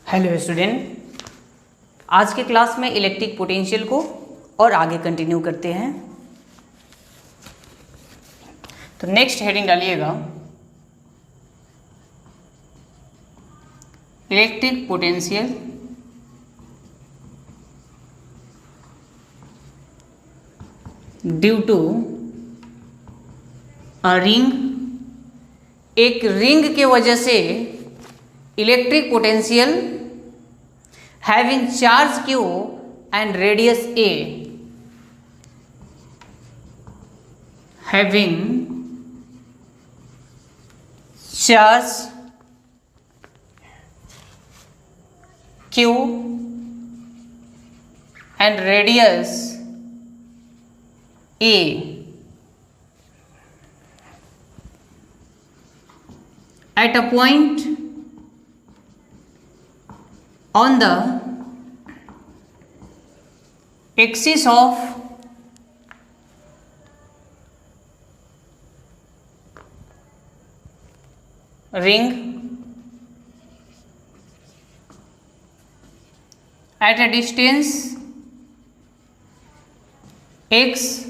Hello student, आज के class में इलेक्ट्रिक पोटेंशियल को और आगे कंटिन्यू करते हैं। तो नेक्स्ट हेडिंग डालिएगा electric potential due to a ring. एक रिंग के वजह से electric potential having charge q and radius a, having charge q and radius a at a point on the axis of ring at a distance x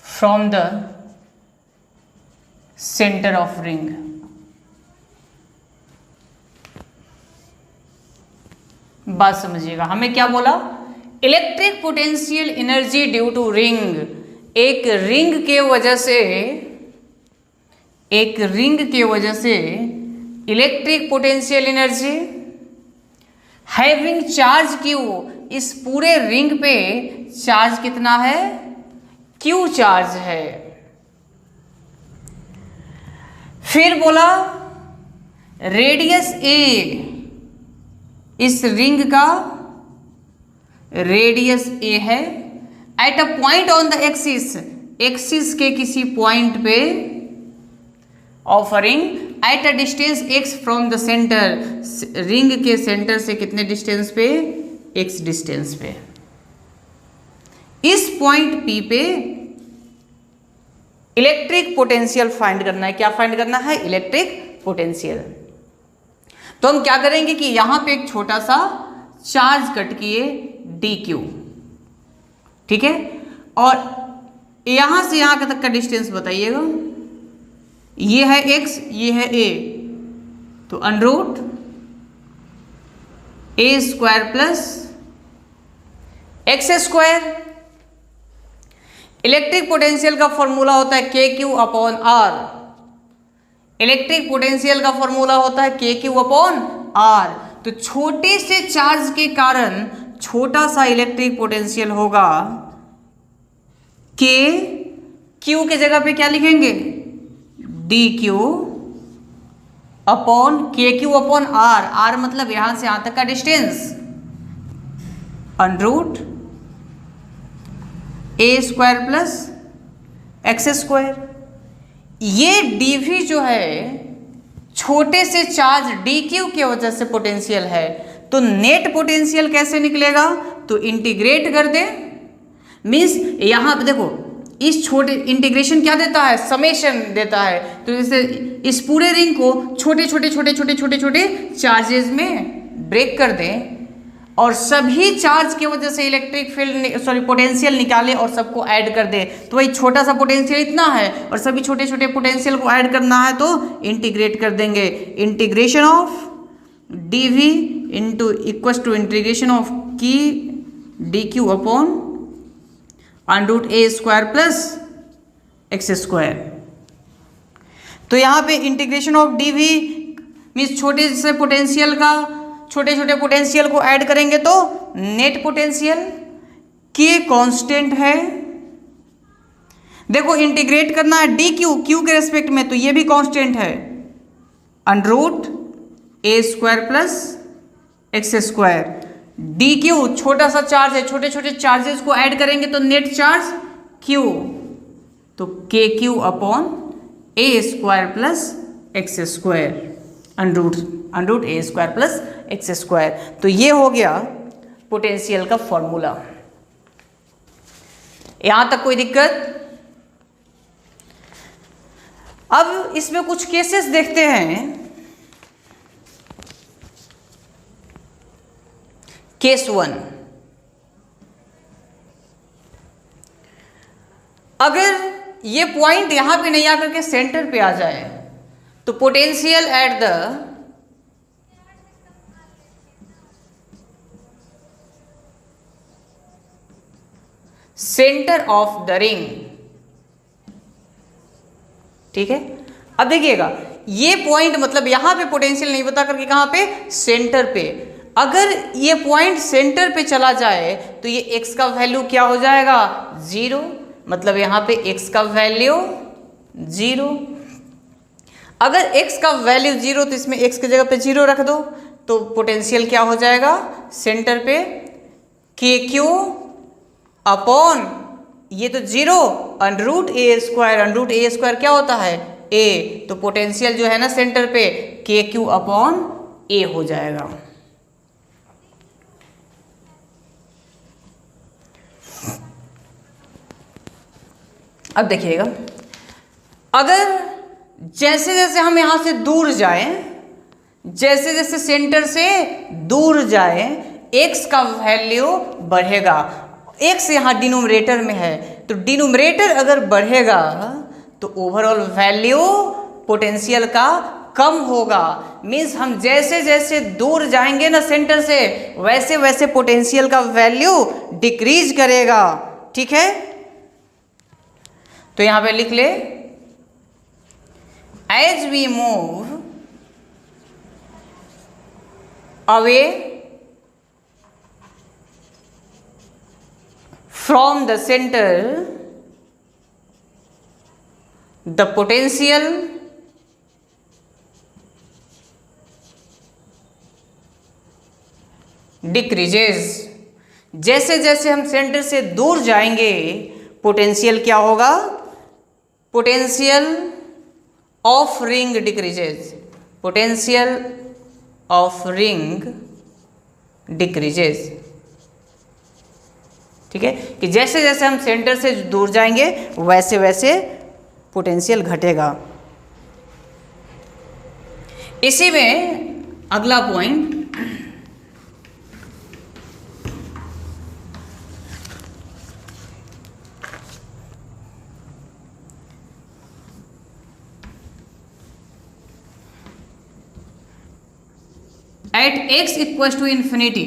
from the center of ring। बात समझिएगा, हमें क्या बोला? Electric potential energy due to ring. एक ring के वजह से electric potential energy having charge Q. इस पूरे रिंग पे चार्ज कितना है? क्यू चार्ज है। फिर बोला रेडियस ए, इस रिंग का रेडियस ए है। At a point on the axis, axis के किसी पॉइंट पे offering at a distance x from the centre, ring के सेंटर से कितने डिस्टेंस पे? एक्स डिस्टेंस पे। इस पॉइंट पी पे इलेक्ट्रिक पोटेंशियल फाइंड करना है। क्या फाइंड करना है? Electric potential. तो हम क्या करेंगे कि यहां पे एक छोटा सा चार्ज कट किए डी क्यू, ठीक है, और यहां से यहां तक का डिस्टेंस बताइएगा। ये है x, ये है a, तो under root a square plus x square. Electric potential का फॉर्मूला होता है K Q upon R. Electric potential का फॉर्मूला होता है के क्यू अपॉन आर। तो छोटे से चार्ज के कारण छोटा सा इलेक्ट्रिक पोटेंशियल होगा। के क्यू के जगह पे क्या लिखेंगे? डी क्यू अपॉन के क्यू अपॉन आर। आर मतलब यहां से यहां तक का डिस्टेंस, अंडररूट ए स्क्वायर प्लस एक्स स्क्वायर। ये डीवी जो है छोटे से चार्ज डी क्यू की वजह से पोटेंशियल है। तो नेट पोटेंशियल कैसे निकलेगा? तो इंटीग्रेट कर दे, मीन्स यहां पे देखो इस छोटे इंटीग्रेशन क्या देता है? समेशन देता है। तो जैसे इस पूरे रिंग को छोटे छोटे छोटे छोटे छोटे छोटे चार्जेस में ब्रेक कर दें और सभी चार्ज की वजह से इलेक्ट्रिक फील्ड पोटेंशियल निकाले और सबको ऐड कर दे। तो वही छोटा सा पोटेंशियल इतना है और सभी छोटे छोटे पोटेंशियल को ऐड करना है तो इंटीग्रेट कर देंगे। Integration of d V into equal to integration of K d Q upon under root A square plus x square. तो यहाँ पे integration of d V means छोटे से पोटेंशियल का छोटे छोटे पोटेंशियल को ऐड करेंगे तो नेट पोटेंशियल के कांस्टेंट है। देखो इंटीग्रेट करना है डी क्यू, क्यू के रेस्पेक्ट में, तो ये भी कांस्टेंट है, अंडररूट ए square plus x square. D Q छोटा सा चार्ज है, छोटे छोटे चार्जेस को ऐड करेंगे तो नेट चार्ज क्यू, तो K Q upon A square plus x square, under root A square plus x square. तो ये हो गया पोटेंशियल का फॉर्मूला। यहां तक कोई दिक्कत? अब इसमें कुछ केसेस देखते हैं। केस 1, अगर ये पॉइंट यहां पे नहीं आकर के सेंटर पे आ जाए तो potential at the centre of the ring, ठीक है। अब देखिएगा ये पॉइंट मतलब यहां पे पोटेंशियल नहीं बता करके कहां पे, सेंटर पे। अगर ये पॉइंट सेंटर पे चला जाए तो ये x का वैल्यू क्या हो जाएगा, 0, मतलब यहां पे x का वैल्यू 0। अगर x का वैल्यू 0 तो इसमें x की जगह पे 0 रख दो, तो पोटेंशियल क्या हो जाएगा सेंटर पे, KQ अपॉन ये तो 0 √a², √a² क्या होता है a, तो पोटेंशियल जो है ना सेंटर पे KQ अपॉन a हो जाएगा। अब देखिएगा अगर जैसे जैसे हम यहां से दूर जाएं, जैसे जैसे सेंटर से दूर जाएं, x का वैल्यू बढ़ेगा। x यहाँ डिनोमिनेटर में है, तो डिनोमिनेटर अगर बढ़ेगा तो ओवरऑल वैल्यू पोटेंशियल का कम होगा। मीन्स हम जैसे जैसे दूर जाएंगे ना सेंटर से, वैसे वैसे पोटेंशियल का वैल्यू डिक्रीज करेगा, ठीक है। तो यहां पे लिख ले, as we move away from the centre the potential decreases. जैसे जैसे हम सेंटर से दूर जाएंगे पोटेंशियल क्या होगा, potential of ring decreases, potential of ring decreases, ठीक है। कि जैसे जैसे हम सेंटर से दूर जाएंगे वैसे वैसे पोटेंशियल घटेगा। इसी में अगला point, at x equal to infinity,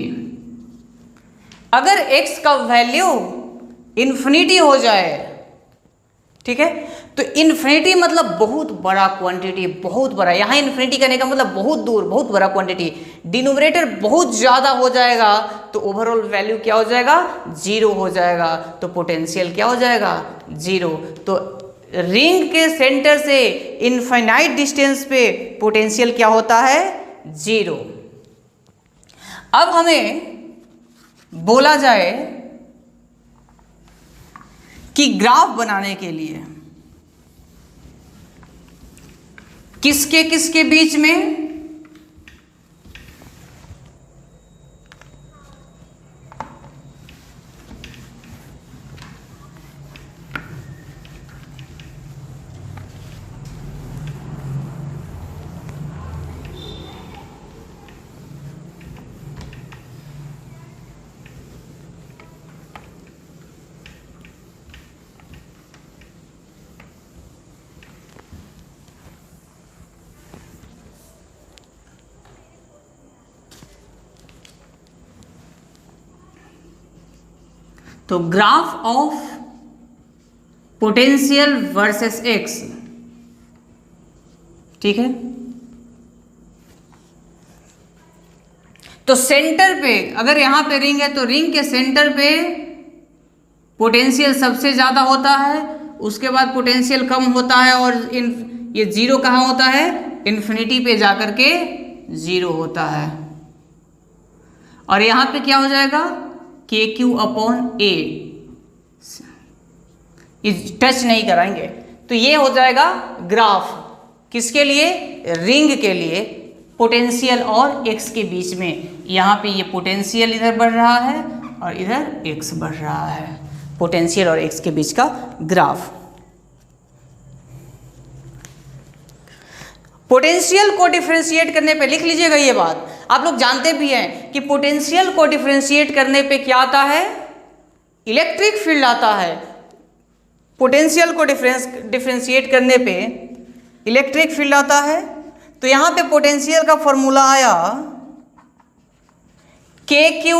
अगर x का वैल्यू इन्फिनिटी हो जाए, ठीक है, तो इन्फिनिटी मतलब बहुत बड़ा क्वांटिटी, बहुत बड़ा। यहाँ इन्फिनिटी करने का मतलब बहुत दूर, बहुत बड़ा क्वांटिटी। डिनोमिनेटर बहुत ज़्यादा हो जाएगा तो ओवरऑल वैल्यू क्या हो जाएगा, 0 हो जाएगा, तो पोटेंशियल क्या हो जाएगा, 0। तो रिंग के सेंटर से इनफाइनाइट डिस्टेंस पे पोटेंशियल क्या होता है, 0। अब हमें बोला जाए कि ग्राफ बनाने के लिए किसके किसके बीच में, तो graph of potential versus x, ठीक है। तो सेंटर पे अगर यहां पे रिंग है तो रिंग के सेंटर पे पोटेंशियल सबसे ज्यादा होता है, उसके बाद पोटेंशियल कम होता है, और ये 0 कहाँ होता है, इन्फिनिटी पे जाकर के 0 होता है। और यहां पे क्या हो जाएगा, KQ अपॉन A, टच नहीं कराएंगे। तो ये हो जाएगा ग्राफ किसके लिए, रिंग के लिए, पोटेंशियल और x के बीच में। यहाँ पे ये पोटेंशियल इधर बढ़ रहा है और इधर x बढ़ रहा है, पोटेंशियल और x के बीच का ग्राफ। पोटेंशियल को डिफरेंशिएट करने पे लिख लीजिएगा ये बात, आप लोग जानते भी हैं कि पोटेंशियल को डिफरेंशिएट करने पे क्या आता है, इलेक्ट्रिक फील्ड आता है। पोटेंशियल को डिफरेंशिएट करने पे इलेक्ट्रिक फील्ड आता है। तो यहां पे पोटेंशियल का फॉर्मूला आया KQ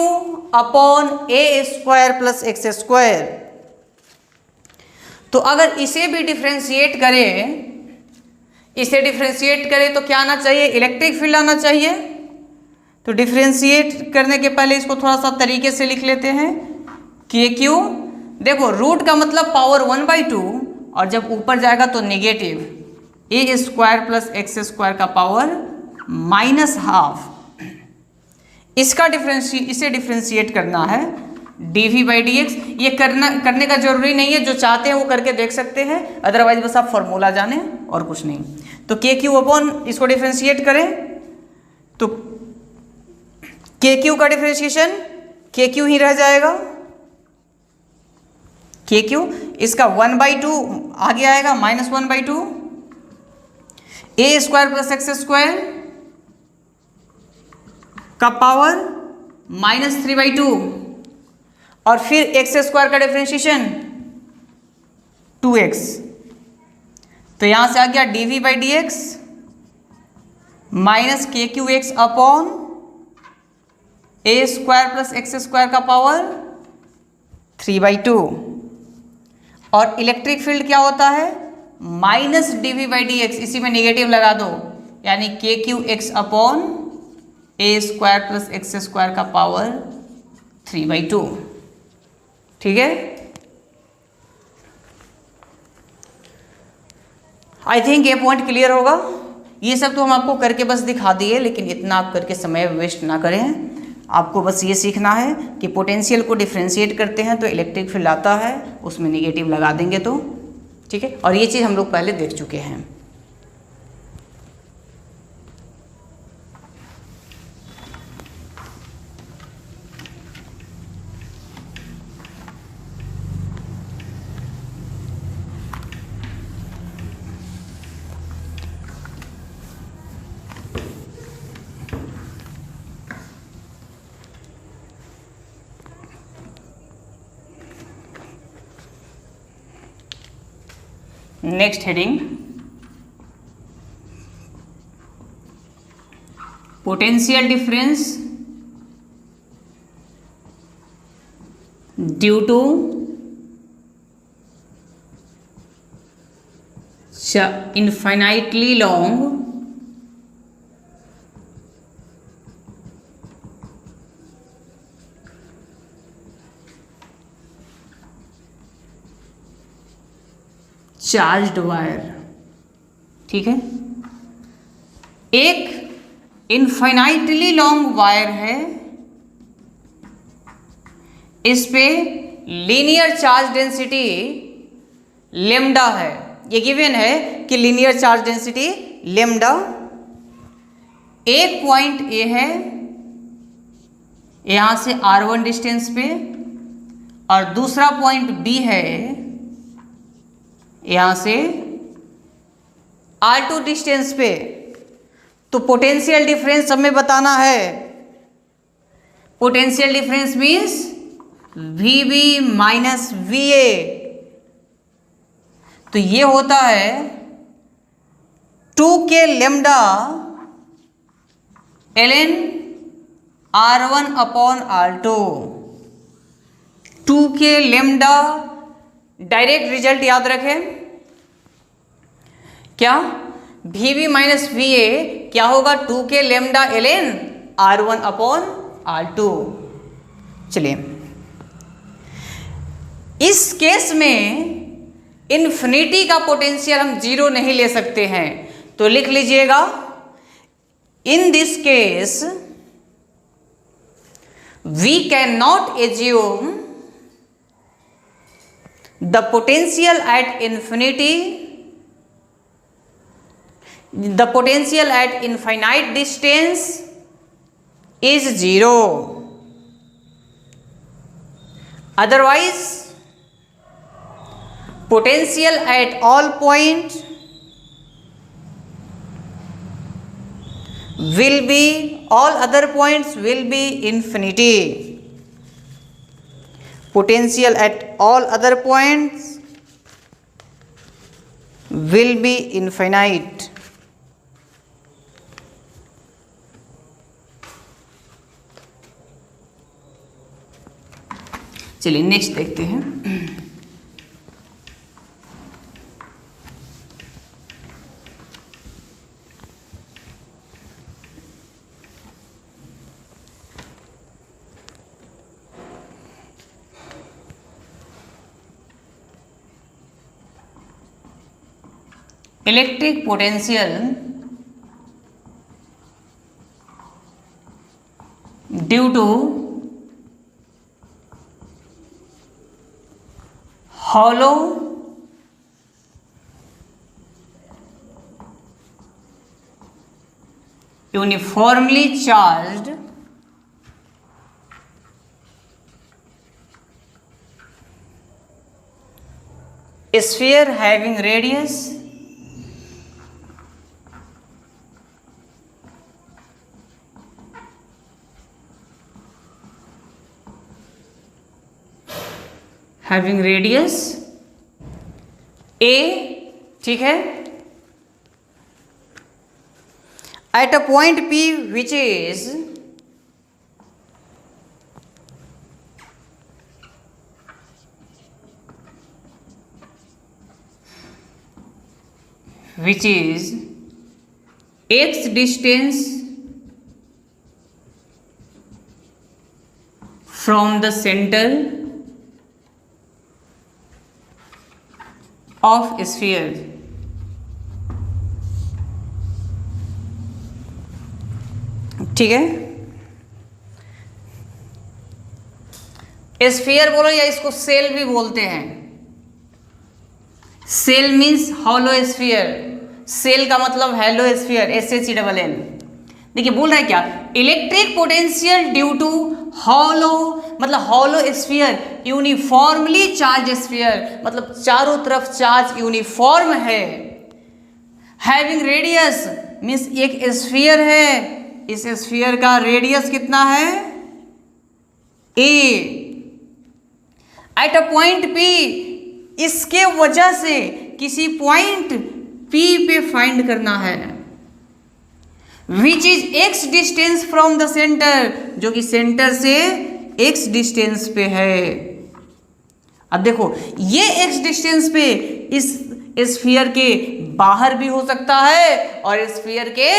upon A² plus x²। तो अगर इसे भी डिफरेंशिएट करें तो क्या आना चाहिए, इलेक्ट्रिक फील्ड आना चाहिए। तो डिफरेंशिएट करने के पहले इसको थोड़ा सा तरीके से लिख लेते हैं। KQ, देखो रूट का मतलब पावर 1/2 और जब ऊपर जाएगा तो नेगेटिव A² प्लस x² का पावर -12। इसे डिफरेंशिएट करना है dV/dx। ये करने का जरूरी नहीं है, जो चाहते हैं वो करके देख सकते हैं, अदरवाइज बस आप फॉर्मूला जाने और कुछ नहीं। तो KQ अपॉन इसको डिफरेंशिएट करें तो KQ का डिफरेंशिएशन KQ ही रह जाएगा। KQ इसका 1/2 आगे आएगा -1/2 A² प्लस x² का पावर -3/2 और फिर x² का डिफरेंशिएशन 2x। तो यहां से आ गया dV/dx minus KQX upon A² plus x² का पावर 3/2। और इलेक्ट्रिक फील्ड क्या होता है, माइनस dV/dx, इसी में नेगेटिव लगा दो, यानी KQX upon A² plus x² का पावर 3/2। ठीक है, आई थिंक ये पॉइंट क्लियर होगा। ये सब तो हम आपको करके बस दिखा दिए, लेकिन इतना आप करके समय वेस्ट ना करें। आपको बस ये सीखना है कि पोटेंशियल को डिफरेंशिएट करते हैं तो इलेक्ट्रिक फील्ड आता है, उसमें नेगेटिव लगा देंगे तो ठीक है। और ये चीज़ हम लोग पहले देख चुके हैं। Next heading, potential difference due to infinitely long charged wire. ठीक है, एक इनफाइनाइटली लॉन्ग वायर है, इस पे लीनियर चार्ज डेंसिटी लेमडा है। ये गिवन है कि लीनियर चार्ज डेंसिटी लेमडा। एक पॉइंट ए है यहां से R1 डिस्टेंस पे, और दूसरा पॉइंट बी है यहां से R2 डिस्टेंस पे। तो पोटेंशियल डिफरेंस हमें बताना है। Potential difference means VB minus VA। तो ये होता है 2K lambda ln R1 upon R2। 2K lambda, direct result याद रखें क्या, VB माइनस VA क्या होगा, 2K lambda ln R1 upon R2। चलिए, इस केस में इन्फिनिटी का पोटेंशियल हम जीरो नहीं ले सकते हैं, तो लिख लीजिएगा in this case we can not assume the potential at infinity, the potential at infinite distance is zero. Otherwise, potential at all point will be all other points will be infinity. Potential at all other points will be infinite. चलिए next देखते हैं। Electric potential due to hollow uniformly charged sphere having radius a, ठीक है, at a point P which is x distance from the center of sphere. ठीक है, sphere बोलो या इसको सेल भी बोलते हैं। Shell means hollow sphere, shell का मतलब हेलो स्फीयर, SHELL। देखिए बोल रहा है क्या, electric potential due to hollow, मतलब hollow sphere, uniformly charge sphere, मतलब चारों तरफ चार्ज यूनिफॉर्म है। हैविंग रेडियस मीन्स एक स्फीयर है, इस स्फीयर का रेडियस कितना है, a। At a point P, इसके वजह से किसी पॉइंट P पे फाइंड करना है, which is x distance from the centre, जो कि सेंटर से x डिस्टेंस पे है। अब देखो ये x डिस्टेंस पे इस स्फीयर के बाहर भी हो सकता है और स्फीयर के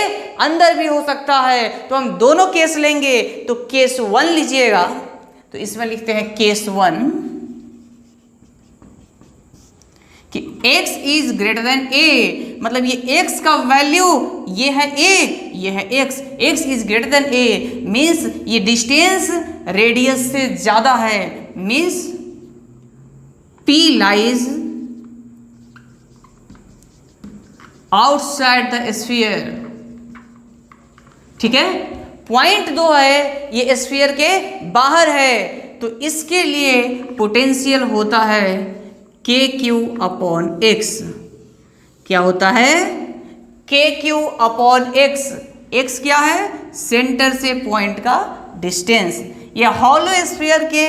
अंदर भी हो सकता है, तो हम दोनों केस लेंगे। तो केस 1 लीजिएगा, तो इसमें लिखते हैं केस 1 कि x is greater than a, मतलब ये x का वैल्यू ये है a, ये है x, x is greater than a means ये डिस्टेंस रेडियस से ज्यादा है, means P lies outside the sphere. ठीक है, पॉइंट 2 है, ये स्फीयर के बाहर है, तो इसके लिए पोटेंशियल होता है KQ/X। क्या होता है, KQ/X। X क्या है, सेंटर से पॉइंट का डिस्टेंस। यह हॉलो स्फीयर के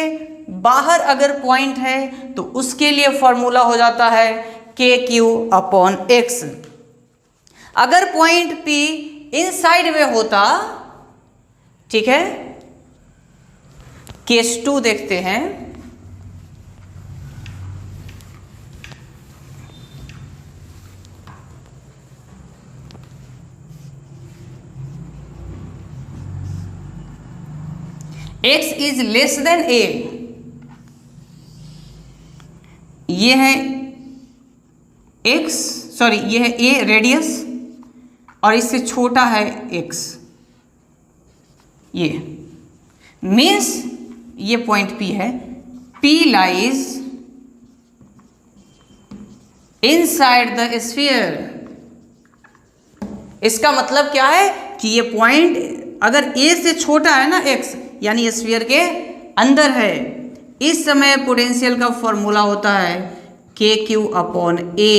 बाहर अगर पॉइंट है तो उसके लिए फॉर्मूला हो जाता है KQ/X। अगर पॉइंट P इनसाइड में होता, ठीक है, केस 2 देखते हैं। x is less than a, ये है x, सॉरी ये है a रेडियस और इससे छोटा है x, ये मीन्स ये पॉइंट P है, P lies inside the sphere. इसका मतलब क्या है कि ये पॉइंट अगर a से छोटा है ना x, यानी स्फीयर के अंदर है, इस समय पोटेंशियल का फॉर्मूला होता है KQ/A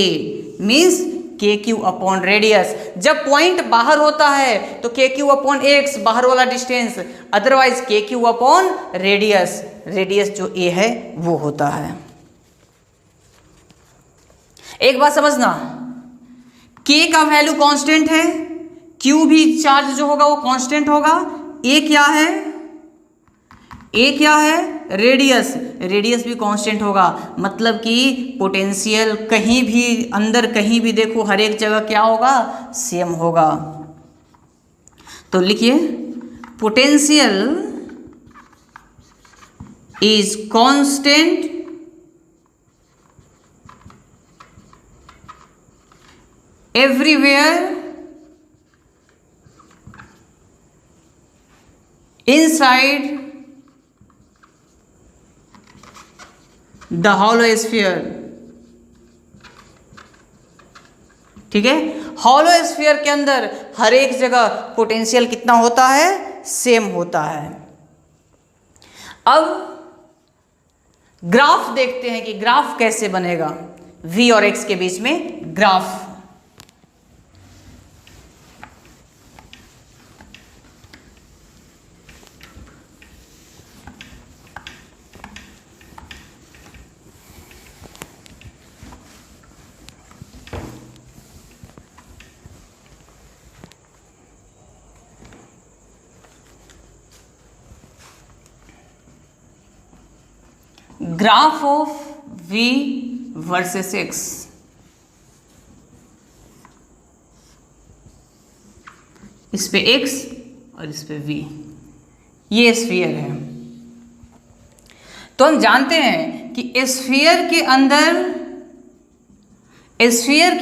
मीन्स के क्यू अपॉन रेडियस। जब पॉइंट बाहर होता है तो के क्यू अपॉन एक्स बाहर वाला डिस्टेंस, अदरवाइज के क्यू अपॉन रेडियस, रेडियस जो ए है वो होता है। एक बात समझना, के का वैल्यू कांस्टेंट है, क्यू भी चार्ज जो होगा वो कांस्टेंट होगा, ए क्या है, ए क्या है, रेडियस, रेडियस भी कांस्टेंट होगा। मतलब कि पोटेंशियल कहीं भी अंदर कहीं भी देखो हर एक जगह क्या होगा, सेम होगा। तो लिखिए potential is constant everywhere inside the hollow sphere. ठीक है, हॉलो स्फीयर के अंदर हर एक जगह पोटेंशियल कितना होता है, सेम होता है। अब ग्राफ देखते हैं कि ग्राफ कैसे बनेगा, v और x के बीच में graph. Graph of v versus x, इस पे x और इस पे v, ये स्फीयर है। तो हम जानते हैं कि स्फीयर के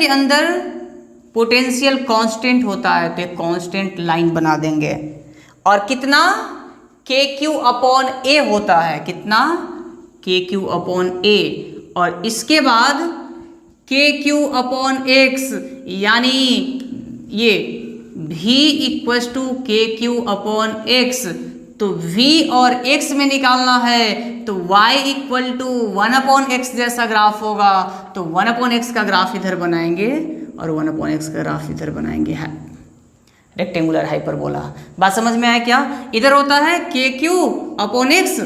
अंदर पोटेंशियल कांस्टेंट होता है, तो एक कांस्टेंट लाइन बना देंगे। और कितना, के क्यू अपॉन ए होता है, कितना, के क्यू अपॉन ए। और इसके बाद के क्यू अपॉन एक्स, यानी ये v equals to K Q upon x. तो v और x में निकालना है तो y equal to 1 upon x जैसा ग्राफ होगा। तो 1 अपॉन एक्स का ग्राफ इधर बनाएंगे और 1 अपॉन एक्स का ग्राफ इधर बनाएंगे, रेक्टेंगुलर हाइपरबोला। बात समझ में आया क्या? इधर होता है K Q upon x,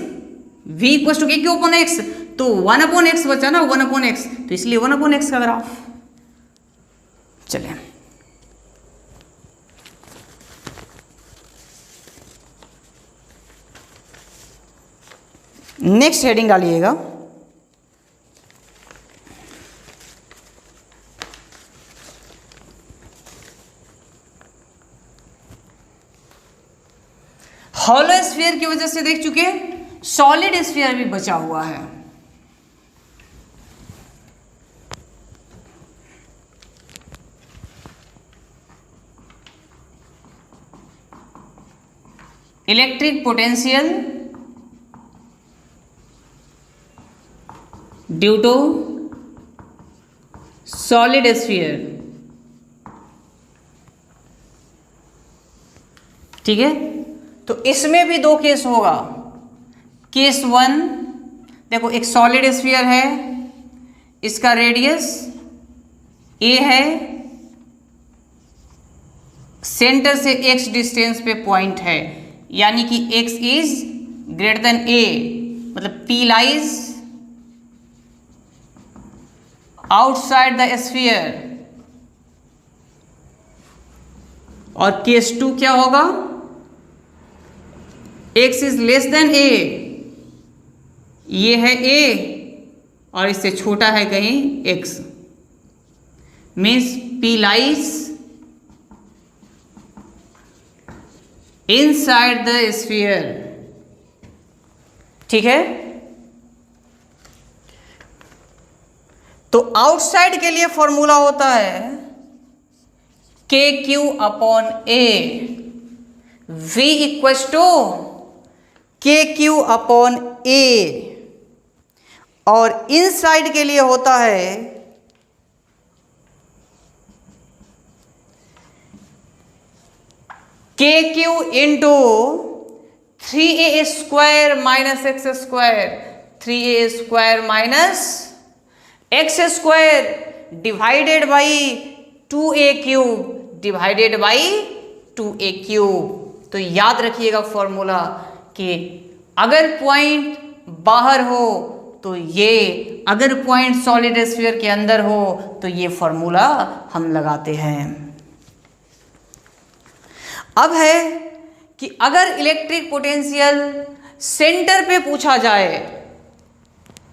v equal to K Q upon x, तो 1 अपॉन एक्स बचा ना, 1 अपॉन एक्स, तो इसलिए 1 अपॉन एक्स का ग्राफ। चलिए नेक्स्ट हेडिंग डालिएगा, हॉलो स्फीयर की वजह से देख चुके, सॉलिड स्फीयर भी बचा हुआ है। Electric potential due to solid sphere. ठीक है, तो इसमें भी दो केस होगा। केस 1, देखो एक सॉलिड स्फीयर है, इसका रेडियस a है, सेंटर से x डिस्टेंस पे पॉइंट है, यानी कि x is greater than a, मतलब p lies outside the sphere. और केस 2 क्या होगा, x is less than a, ये है a और इससे छोटा है कहीं x, means p lies inside the sphere. ठीक है, तो आउटसाइड के लिए फॉर्मूला होता है K Q upon a, v equals to K Q upon a. और इनसाइड के लिए होता है K Q into 3a square minus x square, 3a square minus x square divided by 2a³ divided by 2a³। तो याद रखिएगा formula कि अगर पॉइंट बाहर हो तो ये, अगर पॉइंट सॉलिड स्फीयर के अंदर हो तो ये फॉर्मूला हम लगाते हैं। अब है कि अगर इलेक्ट्रिक पोटेंशियल सेंटर पे पूछा जाए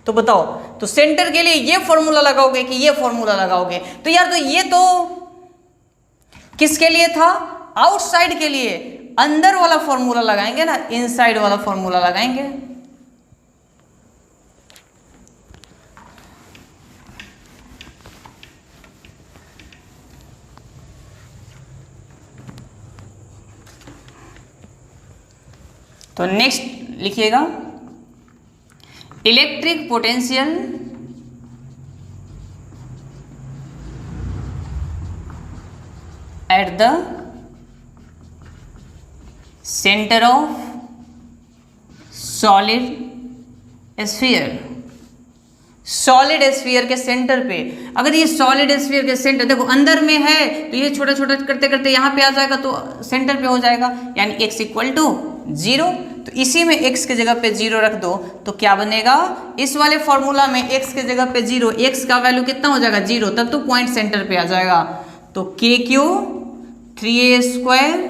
तो बताओ, तो सेंटर के लिए ये फॉर्मूला लगाओगे कि ये फॉर्मूला लगाओगे? तो यार, तो ये तो किसके लिए था? आउटसाइड के लिए। अंदर वाला फॉर्मूला लगाएंगे ना, इनसाइड वाला फॉर्मूला लगाएंगे। तो नेक्स्ट लिखिएगा, electric potential at the centre of solid sphere. Solid sphere के सेंटर पे, अगर ये सॉलिड स्फीयर के सेंटर, देखो अंदर में है तो ये छोटा छोटा करते करते यहाँ पे आ जाएगा तो सेंटर पे हो जाएगा, यानी x इक्वल टू 0। तो इसी में x के जगह पे 0 रख दो तो क्या बनेगा? इस वाले फॉर्मूला में x के जगह पे 0, x का वैल्यू कितना हो जाएगा? 0, तब तो पॉइंट सेंटर पे आ जाएगा। तो KQ 3a²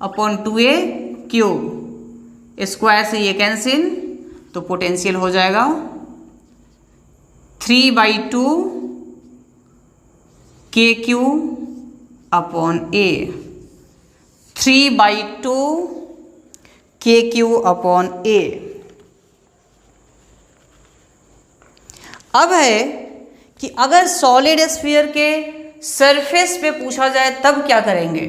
upon 2a³ square से ये कैंसिल, तो पोटेंशियल हो जाएगा 3/2 KQ upon A, 3/2 KQ upon A। अब है कि अगर सॉलिड स्फीयर के सरफेस पे पूछा जाए तब क्या करेंगे?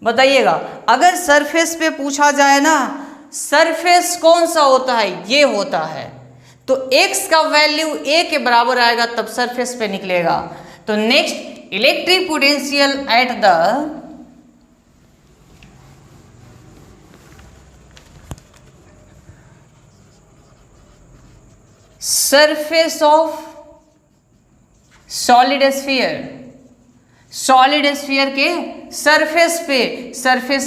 बताइएगा। अगर सरफेस पे पूछा जाए ना, सरफेस कौन सा होता है? ये होता है। तो x का वैल्यू a के बराबर आएगा तब सरफेस पे निकलेगा। तो next, electric potential at the surface of solid sphere. Solid sphere के सरफेस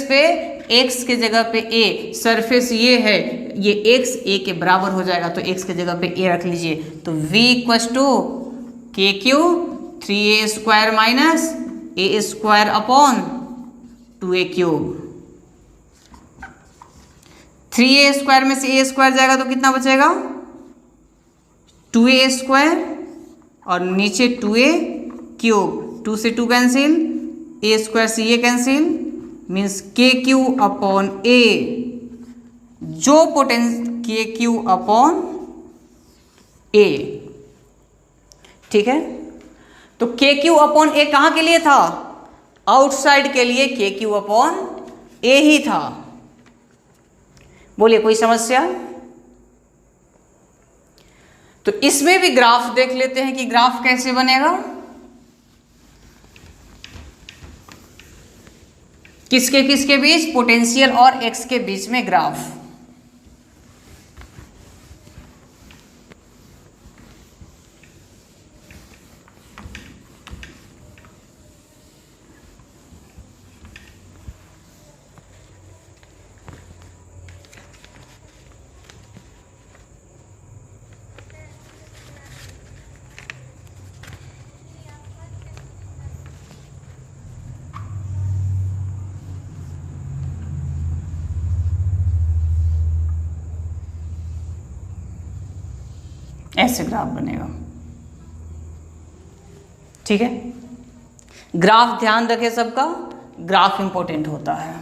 पे x के जगह पे a, सरफेस ये है, ये x a के बराबर हो जाएगा तो x के जगह पे a रख लीजिए। तो v equals to KQ 3a² minus a² upon 2a³। 3a² में से a² जाएगा तो कितना बचेगा? 2a² और नीचे 2a³, 2 से 2 कैंसिल, a² से ये cancel, means KQ upon A, जो KQ अपॉन A। ठीक है, तो KQ अपॉन A कहाँ के लिए था? आउटसाइड के लिए KQ अपॉन A ही था। बोलिए, कोई समस्या? तो इसमें भी ग्राफ देख लेते हैं कि ग्राफ कैसे बनेगा। किसके किसके बीच? पोटेंशियल और x के बीच में ग्राफ। ऐसे ग्राफ बनेगा। ठीक है, ग्राफ ध्यान रखें सबका, ग्राफ इंपॉर्टेंट होता है।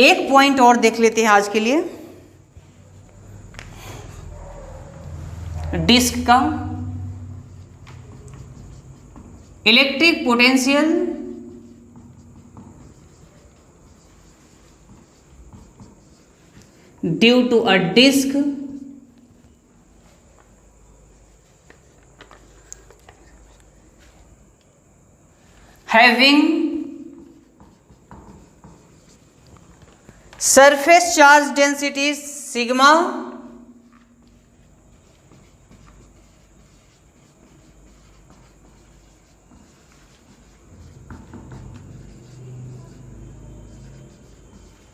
एक पॉइंट और देख लेते हैं आज के लिए, डिस्क का electric potential due to a disc having surface charge density sigma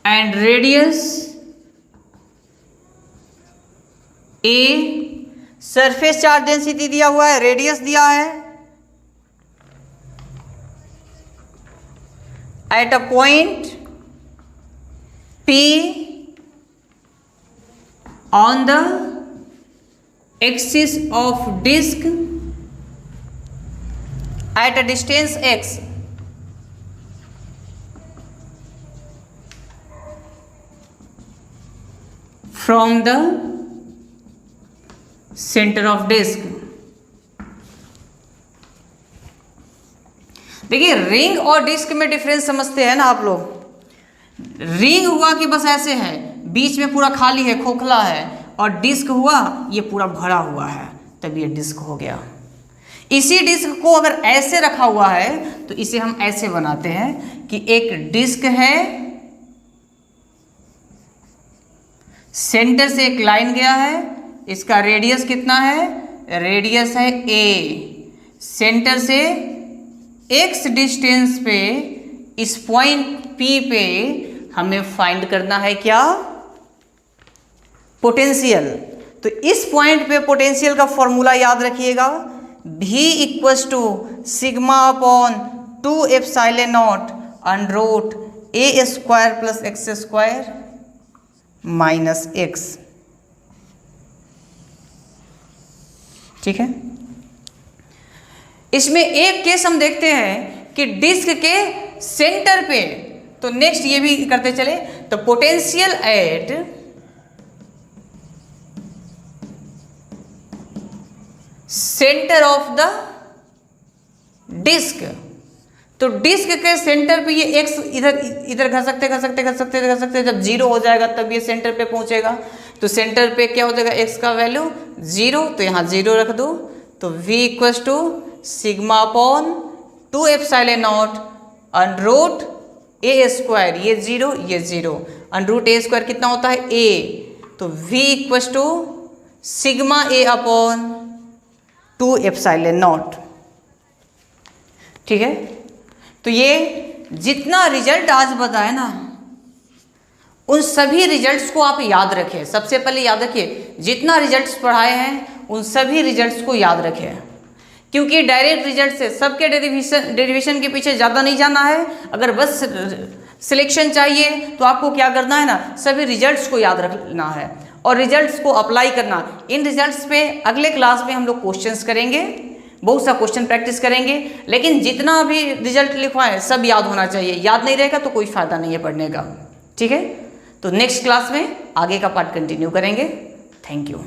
and radius a, surface charge density दिया हुआ है, रेडियस दिया है, at a point P on the axis of disk at a distance x from the center of disk। देखिए ring और disc में difference समझते हैं ना आप लोग। रिंग हुआ कि बस ऐसे है, बीच में पूरा खाली है, खोखला है, और डिस्क हुआ ये पूरा भरा हुआ है, तब ये डिस्क हो गया। इसी डिस्क को अगर ऐसे रखा हुआ है तो इसे हम ऐसे बनाते हैं कि एक डिस्क है, सेंटर से एक लाइन गया है, इसका रेडियस कितना है, रेडियस है a, सेंटर से x डिस्टेंस पे इस पॉइंट P पे हमें फाइंड करना है क्या, पोटेंशियल। तो इस पॉइंट पे पोटेंशियल का फॉर्मूला याद रखिएगा, V equals to sigma upon 2 epsilon naught under root a square plus x square minus x। ठीक है, इसमें एक केस हम देखते हैं कि डिस्क के सेंटर पे, तो नेक्स्ट ये भी करते चले, तो potential at centre of the disc, तो डिस्क के सेंटर पे ये x इधर इधर घसकते जब जीरो हो जाएगा तब ये सेंटर पे पहुंचेगा। तो सेंटर पे क्या हो जाएगा, x का वैल्यू 0, तो यहाँ 0 रख दो, तो v equals to sigma upon 2 epsilon naught under root a square, ये 0 ये 0, अंडर रूट a स्क्वायर कितना होता है a, तो v equals to sigma a upon 2 epsilon naught. ठीक है, तो ये जितना रिजल्ट आज बताया ना, उन सभी रिजल्ट्स को आप याद रखें। सबसे पहले याद रखिए, जितना रिजल्ट्स पढ़ाए हैं उन सभी रिजल्ट्स को याद रखें, क्योंकि डायरेक्ट रिजल्ट से सबके डेरिवेशन के पीछे ज़्यादा नहीं जाना है। अगर बस सिलेक्शन चाहिए तो आपको क्या करना है ना, सभी रिजल्ट्स को याद रखना है और रिजल्ट्स को अप्लाई करना। इन रिजल्ट्स पे अगले क्लास में हम लोग क्वेश्चंस करेंगे, बहुत सा क्वेश्चन प्रैक्टिस करेंगे, लेकिन जितना भी रिजल्ट लिखवाए है सब याद होना चाहिए। याद नहीं रहेगा तो कोई फ़ायदा नहीं है पढ़ने का। ठीक है, तो नेक्स्ट क्लास में आगे का पार्ट कंटिन्यू करेंगे। Thank you.